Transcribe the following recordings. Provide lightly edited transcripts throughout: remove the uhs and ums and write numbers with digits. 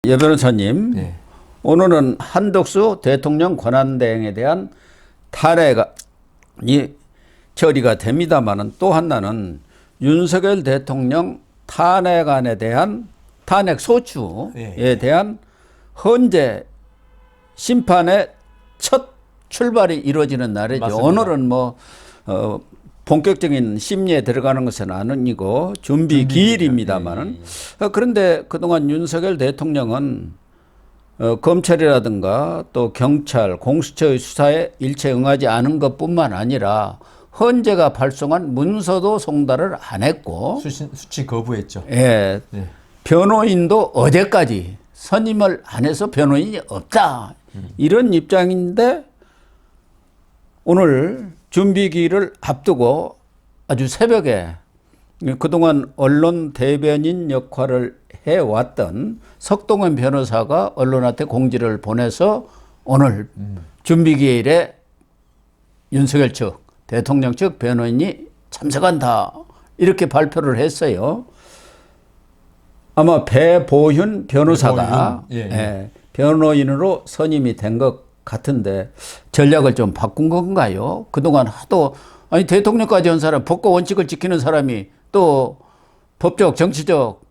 예 변호사님, 네. 오늘은 한덕수 대통령 권한대행에 대한 탄핵이 처리가 됩니다만은 또 하나는 윤석열 대통령 탄핵안에 대한 탄핵 소추에 대한 헌재 심판의 첫 출발이 이루어지는 날이죠. 맞습니다. 오늘은 본격적인 심리에 들어가는 것은 아니고 준비 기일입니다만은 그런데 그동안 윤석열 대통령은 검찰이라든가 또 경찰, 공수처의 수사에 일체 응하지 않은 것뿐만 아니라 헌재가 발송한 문서도 송달을 안 했고 수치 거부했죠. 예, 변호인도 어제까지 선임을 안 해서 변호인이 없다 이런 입장인데 오늘 준비기일을 앞두고 아주 새벽에 그동안 언론 대변인 역할을 해왔던 석동원 변호사가 언론한테 공지를 보내서 오늘 준비기일에 윤석열 측, 대통령 측 변호인이 참석한다 이렇게 발표를 했어요. 아마 배보윤 변호사가 변호인으로 선임이 된 것 같은데 전략을 좀 바꾼 건가요? 그동안 하도 아니 대통령까지 한 사람, 법과 원칙을 지키는 사람이 또 법적, 정치적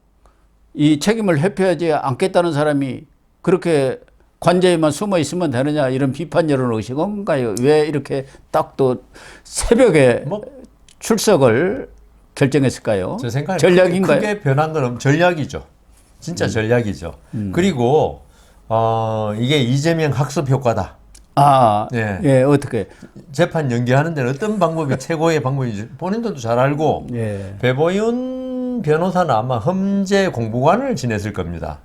이 책임을 회피하지 않겠다는 사람이 그렇게 관저에만 숨어 있으면 되느냐 이런 비판 여론을 의식한 건가요? 왜 이렇게 딱 또 새벽에 출석을 결정했을까요? 제 생각에 전략인가요? 크게 변한 건 전략이죠. 진짜 전략이죠. 그리고 이게 이재명 학습 효과다. 예, 어떻게? 재판 연기하는 데는 어떤 방법이 최고의 방법인지 본인들도 잘 알고 배보윤 변호사는 아마 험재 공보관을 지냈을 겁니다.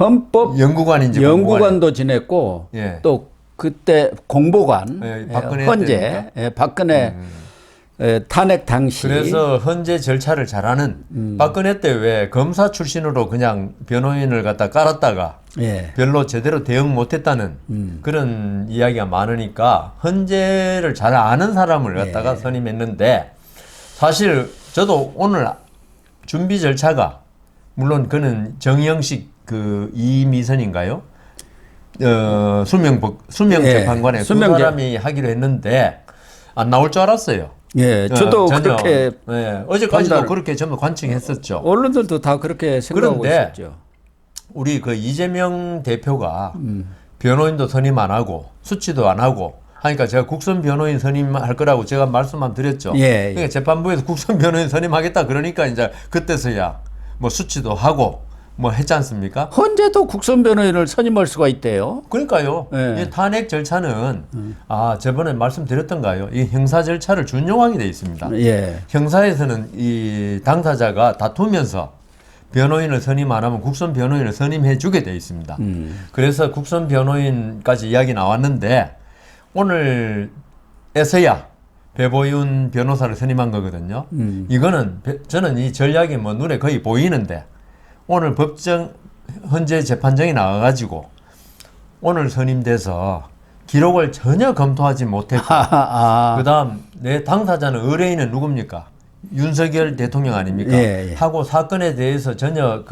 헌법 연구관인지 연구관도 지냈고 또 그때 공보관 박근혜 헌재 박근혜 탄핵 당시 그래서 헌재 절차를 잘하는 박근혜 때 왜 검사 출신으로 그냥 변호인을 갖다 깔았다가 별로 제대로 대응 못했다는 그런 이야기가 많으니까 헌재를 잘 아는 사람을 갖다가 선임했는데 사실 저도 오늘 준비 절차가 물론 그는 정영식 그 이미선인가요? 수명 재판관에 두 사람이 하기로 했는데 안 나올 줄 알았어요. 저도 그렇게 어제까지도 그렇게 전부 관측했었죠. 언론들도 다 그렇게 생각하고 그런데 있었죠. 우리 그 이재명 대표가 변호인도 선임 안 하고 수치도 안 하고 하니까 제가 국선 변호인 선임할 거라고 제가 말씀만 드렸죠. 그러니까 재판부에서 국선 변호인 선임하겠다 그러니까 이제 그때서야 뭐 수치도 하고 뭐 했지 않습니까? 헌재도 국선 변호인을 선임할 수가 있대요. 그러니까요. 이 탄핵 절차는 저번에 말씀드렸던가요? 이 형사 절차를 준용하게 돼 있습니다. 형사에서는 이 당사자가 다투면서 변호인을 선임 안 하면 국선 변호인을 선임해 주게 돼 있습니다. 그래서 국선 변호인까지 이야기 나왔는데 오늘에서야 배보윤 변호사를 선임한 거거든요. 이거는 저는 이 전략이 뭐 눈에 거의 보이는데 오늘 헌재 재판정이 나와가지고 오늘 선임돼서 기록을 전혀 검토하지 못했고 그다음 내 당사자는 의뢰인은 누굽니까? 윤석열 대통령 아닙니까? 하고 사건에 대해서 전혀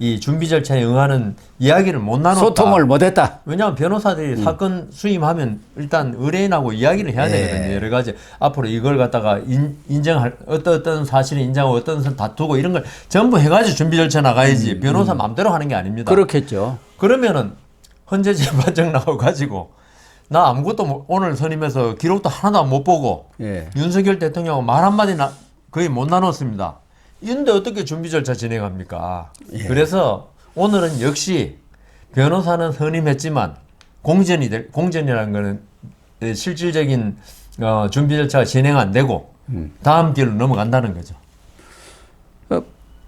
이 준비 절차에 응하는 이야기를 못 나눴다. 소통을 못했다. 왜냐하면 변호사들이 사건 수임하면 일단 의뢰인하고 이야기를 해야 되거든요. 여러 가지 앞으로 이걸 갖다가 인정할 어떤 사실을 인정하고 어떤 선 다투고 이런 걸 전부 해가지고 준비 절차 나가야지 변호사 마음대로 하는 게 아닙니다. 그렇겠죠. 그러면은 헌재 재판정 나와가지고 나 아무것도 오늘 선임해서 기록도 하나도 못 보고 윤석열 대통령하고 말 한마디 거의 못 나눴습니다. 이런데 어떻게 준비 절차 진행합니까? 그래서 오늘은 역시 변호사는 선임했지만 공전이라는 거는 실질적인 준비 절차가 진행 안 되고 다음 길로 넘어간다는 거죠.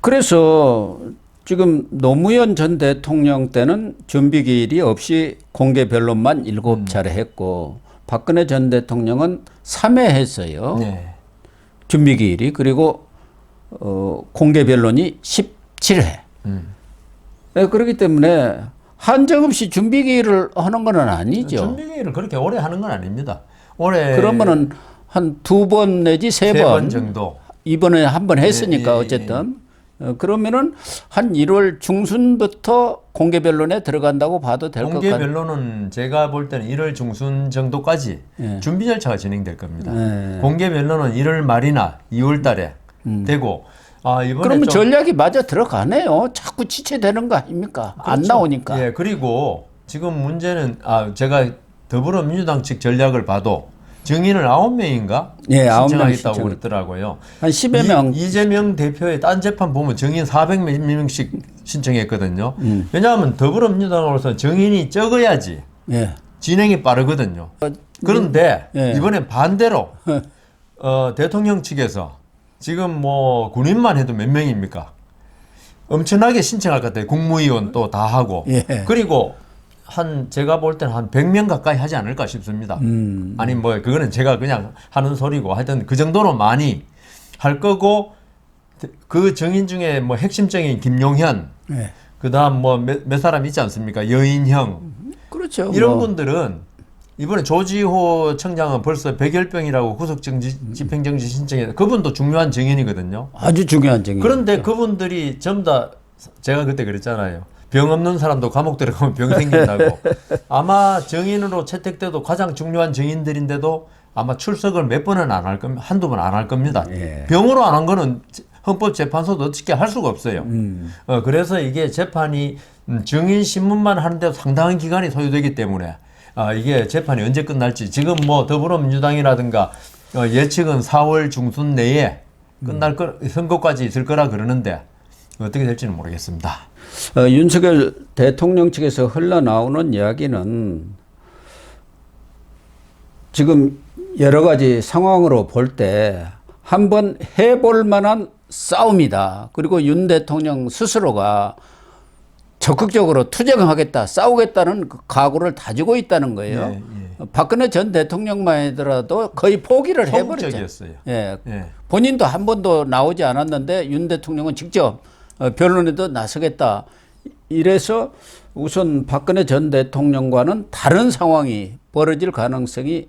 그래서 지금 노무현 전 대통령 때는 준비기일이 없이 공개 변론만 7차례 했고 박근혜 전 대통령은 3회 했어요. 준비기일이. 그리고 공개 변론이 17회. 그렇기 때문에 한정 없이 준비기일을 하는 건 아니죠. 준비기일을 그렇게 오래 하는 건 아닙니다. 올해 그러면은 한 2번 내지 3번 정도. 이번에 한 번 했으니까 어쨌든 그러면은 한 1월 중순부터 공개 변론에 들어간다고 봐도 될 것 공개 같아요. 변론은 제가 볼 때는 1월 중순 정도까지 준비 절차가 진행될 겁니다. 예. 공개 변론은 1월 말이나 2월 달에 되고 이번에 그러면 좀 전략이 맞아 들어가네요. 자꾸 지체되는 거 아닙니까? 안 나오니까. 예, 그리고 지금 문제는 제가 더불어민주당 측 전략을 봐도 증인을 9명인가 예, 9명 신청하겠다고 신청. 그랬더라고요. 한 10여 명. 이재명 대표의 딴 재판 보면 증인 400명씩 신청했거든요. 왜냐하면 더불어민주당으로서 증인이 적어야지 예. 진행이 빠르거든요. 그런데 예. 이번엔 반대로 대통령 측에서 지금 뭐 군인만 해도 몇 명입니까? 엄청나게 신청할 것 같아요. 국무위원 또 다 하고. 예. 그리고 제가 볼 때는 한 100명 가까이 하지 않을까 싶습니다. 아니 뭐 그거는 제가 그냥 하는 소리고 하여튼 그 정도로 많이 할 거고 그 증인 중에 뭐 핵심적인 김용현 예. 그다음 뭐 몇 사람 있지 않습니까? 여인형 그렇죠. 이런 뭐. 분들은 이번에 조지호 청장은 벌써 백열병이라고 구속정지 집행정지 신청해 그분도 중요한 증인이거든요. 아주 중요한 증인. 그런데 그분들이 전부 다 제가 그때 그랬잖아요. 병 없는 사람도 감옥 들어가면 병 생긴다고. 아마 증인으로 채택돼도 가장 중요한 증인들인데도 아마 출석을 몇 번은 안 할 겁니다. 한두 번 안 할 겁니다. 예. 병으로 안 한 거는 헌법재판소도 어떻게 할 수가 없어요. 그래서 이게 재판이 증인 신문만 하는데도 상당한 기간이 소요되기 때문에 이게 재판이 언제 끝날지 지금 뭐 더불어민주당이라든가 예측은 4월 중순 내에 끝날 선거까지 있을 거라 그러는데 어떻게 될지는 모르겠습니다. 윤석열 대통령 측에서 흘러나오는 이야기는 지금 여러 가지 상황으로 볼 때 한번 해볼 만한 싸움이다. 그리고 윤 대통령 스스로가 적극적으로 투쟁하겠다, 싸우겠다는 그 각오를 다지고 있다는 거예요. 박근혜 전 대통령만 하더라도 거의 포기를 해버렸죠. 소극적이었어요. 예. 본인도 한 번도 나오지 않았는데 윤 대통령은 직접 변론에도 나서겠다. 이래서 우선 박근혜 전 대통령과는 다른 상황이 벌어질 가능성이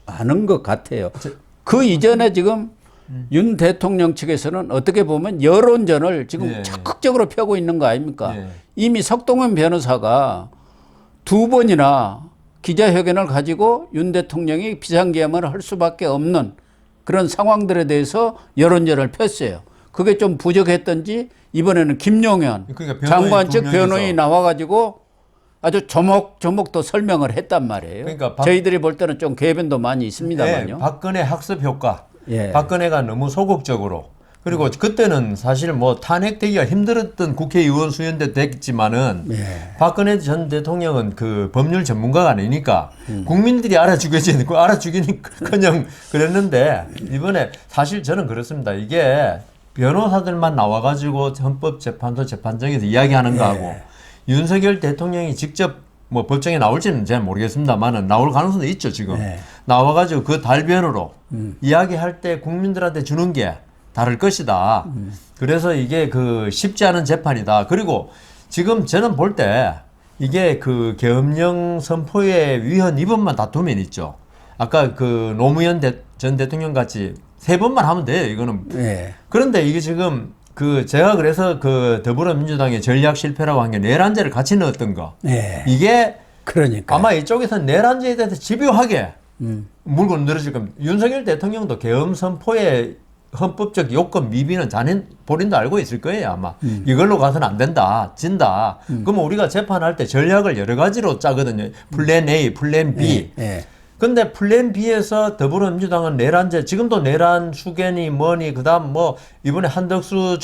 많은 것 같아요. 그 이전에 지금 윤 대통령 측에서는 어떻게 보면 여론전을 지금 적극적으로 펴고 있는 거 아닙니까? 이미 석동현 변호사가 2번이나 기자회견을 가지고 윤 대통령이 비상계엄을 할 수밖에 없는 그런 상황들에 대해서 여론전을 폈어요. 그게 좀 부족했던지 이번에는 김용현 그러니까 장관 측 변호인이 나와가지고 아주 조목조목 또 설명을 했단 말이에요. 그러니까 저희들이 볼 때는 좀 궤변도 많이 있습니다만요. 박근혜 학습 효과. 박근혜가 너무 소극적으로 그리고 그때는 사실 뭐 탄핵되기가 힘들었던 국회의원 수연대 됐지만은 박근혜 전 대통령은 그 법률 전문가가 아니니까 국민들이 알아주겠지 알아주기는커녕 그랬는데 이번에 사실 저는 그렇습니다. 이게 변호사들만 나와가지고 헌법재판소 재판정에서 이야기하는 거하고 윤석열 대통령이 직접 뭐 법정에 나올지는 잘 모르겠습니다만은 나올 가능성도 있죠 지금. 나와가지고 그 달변으로 이야기할 때 국민들한테 주는 게 다를 것이다. 그래서 이게 그 쉽지 않은 재판이다. 그리고 지금 저는 볼 때 이게 그 계엄령 선포의 위헌 2번만 다투면 있죠. 아까 그 노무현 전 대통령 같이 3번만 하면 돼요. 이거는. 그런데 이게 지금 그 제가 그래서 그 더불어민주당의 전략 실패라고 한 게 내란죄를 같이 넣었던 거. 이게 그러니까 아마 이쪽에서 내란죄에 대해서 집요하게 물고 늘어질 겁니다. 윤석열 대통령도 계엄 선포의 헌법적 요건 미비는 본인도 알고 있을 거예요 아마. 이걸로 가서는 안 된다, 진다. 그러면 우리가 재판할 때 전략을 여러 가지로 짜거든요. 플랜 A, 플랜 B. 근데 플랜 B에서 더불어민주당은 내란죄, 지금도 내란 수견이 뭐니, 그 다음 뭐, 이번에 한덕수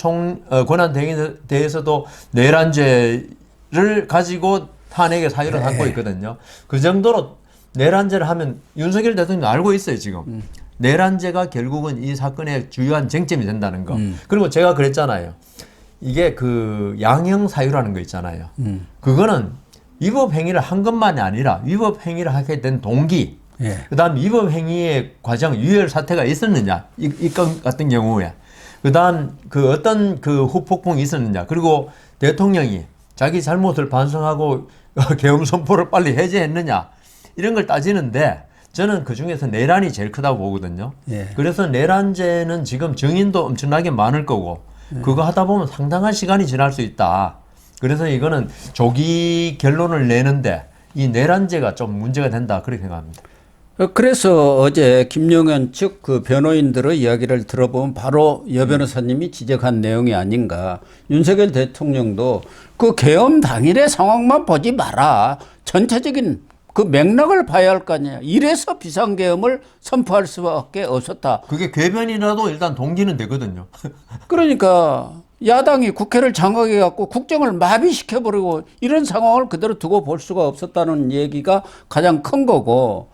권한대행에서도 내란죄를 가지고 탄핵의 사유를 삼고 있거든요. 그 정도로 내란죄를 하면 윤석열 대통령도 알고 있어요, 지금. 내란죄가 결국은 이 사건의 주요한 쟁점이 된다는 거. 그리고 제가 그랬잖아요. 이게 그 양형 사유라는 거 있잖아요. 그거는 위법 행위를 한 것만이 아니라 위법 행위를 하게 된 동기, 그다음 위법 행위의 과정 유혈 사태가 있었느냐 이 건 같은 경우에 그다음 그 어떤 그 후폭풍이 있었느냐 그리고 대통령이 자기 잘못을 반성하고 계엄 선포를 빨리 해제했느냐 이런 걸 따지는데 저는 그 중에서 내란이 제일 크다고 보거든요. 그래서 내란죄는 지금 증인도 엄청나게 많을 거고 그거 하다 보면 상당한 시간이 지날 수 있다. 그래서 이거는 조기 결론을 내는데 이 내란죄가 좀 문제가 된다. 그렇게 생각합니다. 그래서 어제 김용현 측 그 변호인들의 이야기를 들어보면 바로 여 변호사님이 지적한 내용이 아닌가. 윤석열 대통령도 그 계엄 당일의 상황만 보지 마라. 전체적인 그 맥락을 봐야 할 거 아니야. 이래서 비상계엄을 선포할 수밖에 없었다. 그게 궤변이라도 일단 동기는 되거든요. 그러니까 야당이 국회를 장악해 갖고 국정을 마비시켜버리고 이런 상황을 그대로 두고 볼 수가 없었다는 얘기가 가장 큰 거고,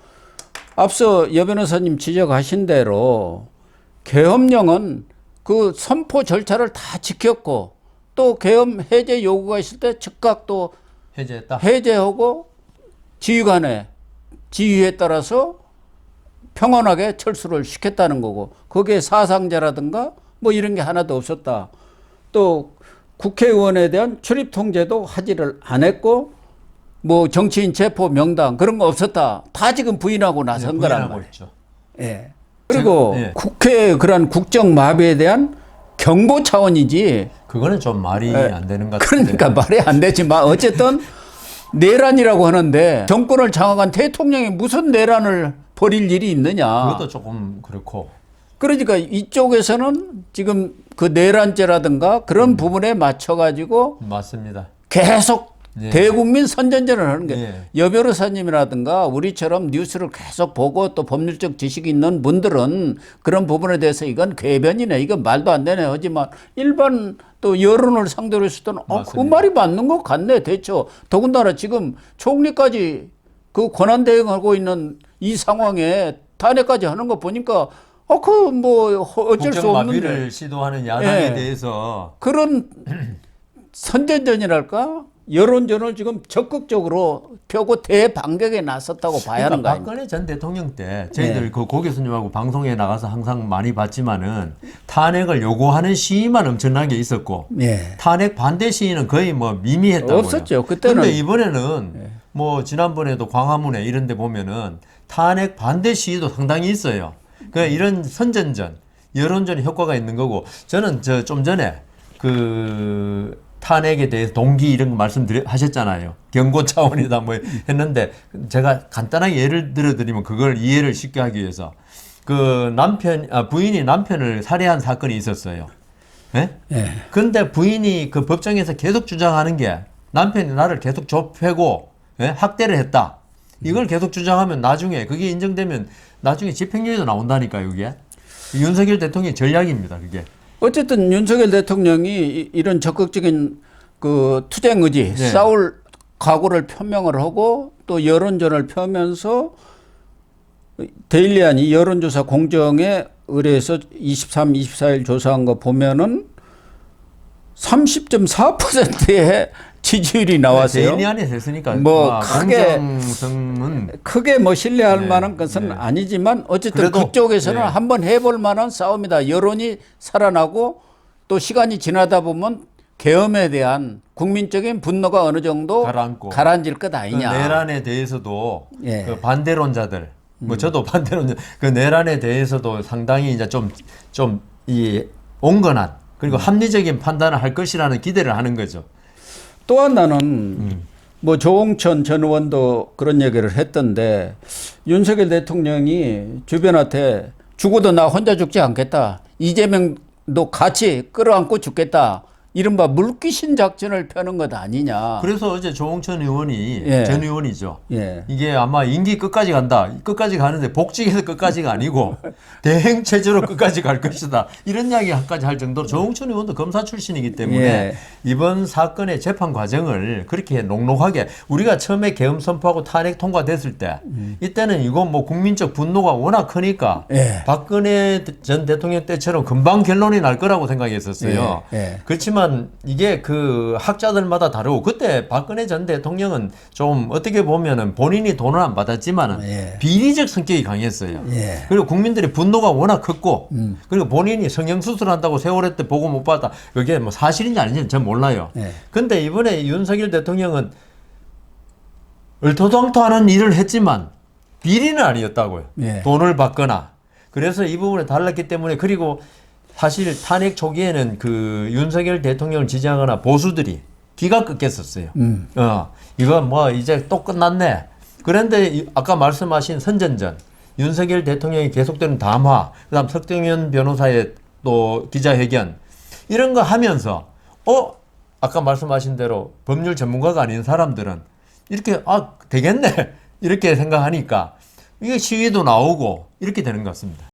앞서 여 변호사님 지적하신 대로 계엄령은 그 선포 절차를 다 지켰고 또 계엄 해제 요구가 있을 때 즉각 또 해제했다. 해제하고 지휘관의 지휘에 따라서 평온하게 철수를 시켰다는 거고, 거기에 사상자라든가 뭐 이런 게 하나도 없었다. 또 국회의원에 대한 출입 통제도 하지를 안 했고 뭐 정치인 체포 명단 그런 거 없었다. 다 지금 부인하고 나선 거란 말이에요. 있죠. 예. 그리고 예. 국회의 그런 국정 마비에 대한 경고 차원이지. 그거는 좀 말이 안 되는 것 같은데. 그러니까 말이 안 되지만 어쨌든 내란이라고 하는데 정권을 장악한 대통령이 무슨 내란을 벌일 일이 있느냐. 그것도 조금 그렇고. 그러니까 이쪽에서는 지금 그 내란죄라든가 그런 부분에 맞춰가지고 맞습니다. 계속 예. 대국민 선전전을 하는 게, 예. 여 변호사님이라든가 우리처럼 뉴스를 계속 보고 또 법률적 지식이 있는 분들은 그런 부분에 대해서 이건 궤변이네, 이건 말도 안 되네 하지만 일반 또 여론을 상대로 했을 때는 그 말이 맞는 것 같네 대처. 더군다나 지금 총리까지 그 권한 대행하고 있는 이 상황에 탄핵까지 하는 거 보니까 그 뭐 어쩔 수 국정 없는데 마비를 시도하는 야당에 예. 대해서 그런 선전전이랄까 여론전을 지금 적극적으로 펴고 대반격에 나섰다고 봐야 하는 거 아닙니까? 박근혜 전 대통령 때 저희들 그 고 교수님하고 방송에 나가서 항상 많이 봤지만은 탄핵을 요구하는 시위만 엄청나게 있었고 예. 탄핵 반대 시위는 거의 뭐 미미했다고요. 없었죠. 그때는. 근데 이번에는 뭐 지난번에도 광화문에 이런 데 보면은 탄핵 반대 시위도 상당히 있어요. 그러니까 이런 선전전, 여론전이 효과가 있는 거고, 저는 좀 전에 그 탄핵에 대해서 동기 이런 거 말씀하셨잖아요. 경고 차원이다 뭐 했는데, 제가 간단하게 예를 들어드리면 그걸 이해를 쉽게 하기 위해서, 그 부인이 남편을 살해한 사건이 있었어요. 예? 예. 근데 부인이 그 법정에서 계속 주장하는 게 남편이 나를 계속 좁히고 학대를 했다. 이걸 계속 주장하면 나중에 그게 인정되면 나중에 집행유예도 나온다니까요, 그게. 윤석열 대통령의 전략입니다, 그게. 어쨌든 윤석열 대통령이 이런 적극적인 그 투쟁 의지, 네. 싸울 각오를 표명을 하고 또 여론전을 펴면서 데일리안이 여론조사 공정에 의뢰해서 23, 24일 조사한 거 보면은 30.4%의 지지율이 나왔어요. 데일리안에 됐으니까 뭐 크게 공정성은 크게 뭐 신뢰할 네, 만한 것은 네. 아니지만 어쨌든 그래도, 그쪽에서는 네. 한번 해볼 만한 싸움이다. 여론이 살아나고 또 시간이 지나다 보면 계엄에 대한 국민적인 분노가 어느 정도 가라앉고. 가라앉을 것 그 아니냐. 내란에 대해서도 예. 그 반대론자들, 뭐 저도 반대론자, 그 내란에 대해서도 상당히 이제 좀 이 온건한 그리고 합리적인 판단을 할 것이라는 기대를 하는 거죠. 또 하나는 뭐 조홍천 전 의원도 그런 얘기를 했던데, 윤석열 대통령이 주변한테 죽어도 나 혼자 죽지 않겠다, 이재명도 같이 끌어안고 죽겠다, 이른바 물귀신 작전을 펴는 것 아니냐. 그래서 어제 조홍천 의원이 예. 전 의원이죠. 예. 이게 아마 임기 끝까지 간다. 끝까지 가는데 복직해서 끝까지가 아니고 대행 체제로 끝까지 갈 것이다. 이런 이야기까지 할 정도로 조홍천 의원도 검사 출신이기 때문에 예. 이번 사건의 재판 과정을 그렇게 녹록하게, 우리가 처음에 계엄 선포하고 탄핵 통과됐을 때 이때는 이거 뭐 국민적 분노가 워낙 크니까 예. 박근혜 전 대통령 때처럼 금방 결론이 날 거라고 생각했었어요. 예. 예. 그렇지만 이게 그 학자들마다 다르고, 그때 박근혜 전 대통령은 좀 어떻게 보면은 본인이 돈을 안 받았지만은 예. 비리적 성격이 강했어요. 예. 그리고 국민들의 분노가 워낙 컸고, 그리고 본인이 성형수술한다고 세월호 때 보고 못 받았다. 그게 뭐 사실인지 아닌지는 전 몰라요. 예. 근데 이번에 윤석열 대통령은 얼토당토하는 일을 했지만 비리는 아니었다고요. 예. 돈을 받거나. 그래서 이 부분에 달랐기 때문에, 그리고 사실 탄핵 초기에는 그 윤석열 대통령을 지지하거나 보수들이 기가 끊겼었어요. 이거 뭐 이제 또 끝났네. 그런데 아까 말씀하신 선전전, 윤석열 대통령이 계속되는 담화, 그다음 석정현 변호사의 또 기자회견 이런 거 하면서 아까 말씀하신 대로 법률 전문가가 아닌 사람들은 이렇게 되겠네 이렇게 생각하니까 이게 시위도 나오고 이렇게 되는 것 같습니다.